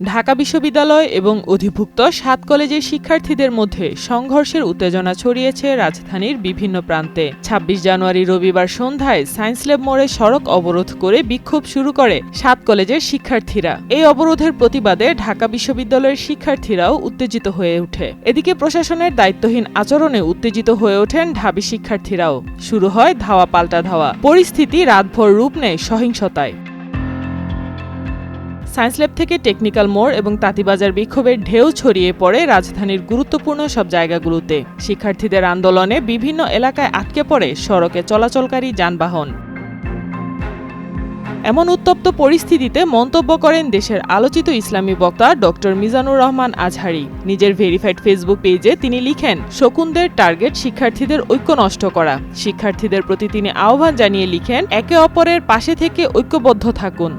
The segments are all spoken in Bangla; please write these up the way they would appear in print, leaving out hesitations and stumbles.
ঢাকা বিশ্ববিদ্যালয় এবং অধিভুক্ত ৭ কলেজের শিক্ষার্থীদের মধ্যে সংঘর্ষের উত্তেজনা ছড়িয়েছে রাজধানীর বিভিন্ন প্রান্তে। ২৬ জানুয়ারি রবিবার সন্ধ্যায় সায়েন্স ল্যাব মোড়ে সড়ক অবরোধ করে বিক্ষোভ শুরু করে ৭ কলেজের শিক্ষার্থীরা। এই অবরোধের প্রতিবাদে ঢাকা বিশ্ববিদ্যালয়ের শিক্ষার্থীরাও উত্তেজিত হয়ে ওঠে। এদিকে প্রশাসনের দায়িত্বহীন আচরণে উত্তেজিত হয়ে ওঠেন ঢাবি শিক্ষার্থীরাও। শুরু হয় ধাওয়া পাল্টা ধাওয়া। পরিস্থিতি রাতভর রূপ নেয় সহিংসতায়। সায়েন্স ল্যাব থেকে টেকনিক্যাল মোড় এবং তাঁতীবাজার বিক্ষোভের ঢেউ ছড়িয়ে পড়ে রাজধানীর গুরুত্বপূর্ণ সব জায়গাগুলোতে। শিক্ষার্থীদের আন্দোলনে বিভিন্ন এলাকায় আটকে পড়ে সড়কে চলাচলকারী যানবাহন। এমন উত্তপ্ত পরিস্থিতিতে মন্তব্য করেন দেশের আলোচিত ইসলামী বক্তা ডক্টর মিজানুর রহমান আজহারী। নিজের ভেরিফাইড ফেসবুক পেজে তিনি লিখেন, শকুনদের টার্গেট শিক্ষার্থীদের ঐক্য নষ্ট করা। শিক্ষার্থীদের প্রতি তিনি আহ্বান জানিয়ে লিখেন, একে অপরের পাশে থেকে ঐক্যবদ্ধ থাকুন।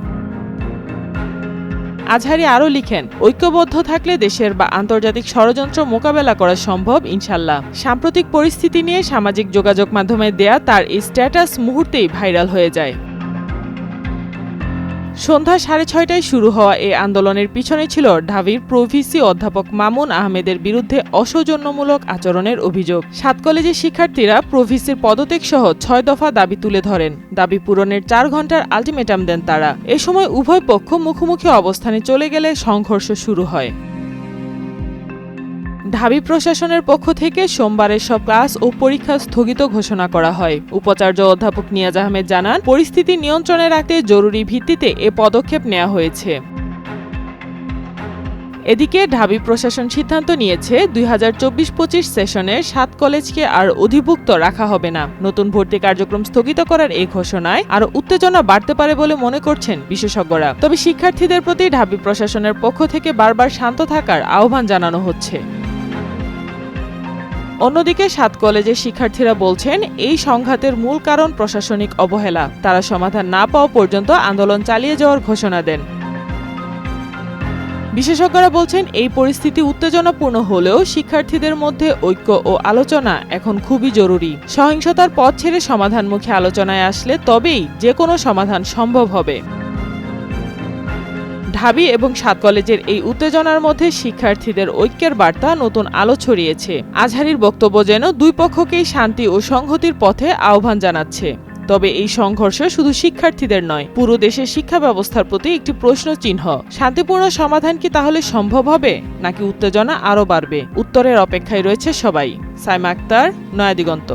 আজহারী আরও লিখেন, ঐক্যবদ্ধ থাকলে দেশের বা আন্তর্জাতিক ষড়যন্ত্র মোকাবেলা করা সম্ভব ইনশাল্লাহ। সাম্প্রতিক পরিস্থিতি নিয়ে সামাজিক যোগাযোগ মাধ্যমে দেয়া তার এই স্ট্যাটাস মুহূর্তেই ভাইরাল হয়ে যায়। সন্ধ্যা 6:30টায় শুরু হওয়া এই আন্দোলনের পিছনে ছিল ঢাবির প্রভিসি অধ্যাপক মামুন আহমেদের বিরুদ্ধে অসৌজন্যমূলক আচরণের অভিযোগ। ৭ কলেজের শিক্ষার্থীরা প্রভিসির পদত্যাগ সহ ৬ দফা দাবি তুলে ধরেন। দাবি পূরণের ৪ ঘণ্টার আলটিমেটাম দেন তারা। এ সময় উভয় পক্ষ মুখোমুখি অবস্থানে চলে গেলে সংঘর্ষ শুরু হয়। ঢাবি প্রশাসনের পক্ষ থেকে সোমবারের সব ক্লাস ও পরীক্ষা স্থগিত ঘোষণা করা হয়। উপাচার্য অধ্যাপক নিয়াজ আহমেদ জানান, পরিস্থিতি নিয়ন্ত্রণে রাখতে জরুরি ভিত্তিতে এ পদক্ষেপ নেওয়া হয়েছে। এদিকে ঢাবি প্রশাসন সিদ্ধান্ত নিয়েছে 2024-25 সেশনের ৭ কলেজকে আর অধিভুক্ত রাখা হবে না। নতুন ভর্তি কার্যক্রম স্থগিত করার এই ঘোষণায় আরও উত্তেজনা বাড়তে পারে বলে মনে করছেন বিশেষজ্ঞরা। তবে শিক্ষার্থীদের প্রতি ঢাবি প্রশাসনের পক্ষ থেকে বারবার শান্ত থাকার আহ্বান জানানো হচ্ছে। অন্যদিকে ৭ কলেজের শিক্ষার্থীরা বলছেন, এই সংঘাতের মূল কারণ প্রশাসনিক অবহেলা। তারা সমাধান না পাওয়া পর্যন্ত আন্দোলন চালিয়ে যাওয়ার ঘোষণা দেন। বিশেষজ্ঞরা বলছেন, এই পরিস্থিতি উত্তেজনাপূর্ণ হলেও শিক্ষার্থীদের মধ্যে ঐক্য ও আলোচনা এখন খুবই জরুরি। সহিংসতার পথ ছেড়ে সমাধানমুখী আলোচনায় আসলে তবেই যে কোনো সমাধান সম্ভব হবে। ঢাবি এবং ৭ কলেজের এই উত্তেজনার মধ্যে শিক্ষার্থীদের ঐক্যের বার্তা নতুন আলো ছড়িয়েছে। আজহারীর বক্তব্য যেন দুই পক্ষকেই শান্তি ও সংহতির পথে আহ্বান জানাচ্ছে। তবে এই সংঘর্ষ শুধু শিক্ষার্থীদের নয়, পুরো দেশের শিক্ষা ব্যবস্থার প্রতি একটি প্রশ্ন চিহ্ন। শান্তিপূর্ণ সমাধান কি তাহলে সম্ভব হবে, নাকি উত্তেজনা আরও বাড়বে? উত্তরের অপেক্ষায় রয়েছে সবাই। সাইমা আক্তার, নয়াদিগন্ত।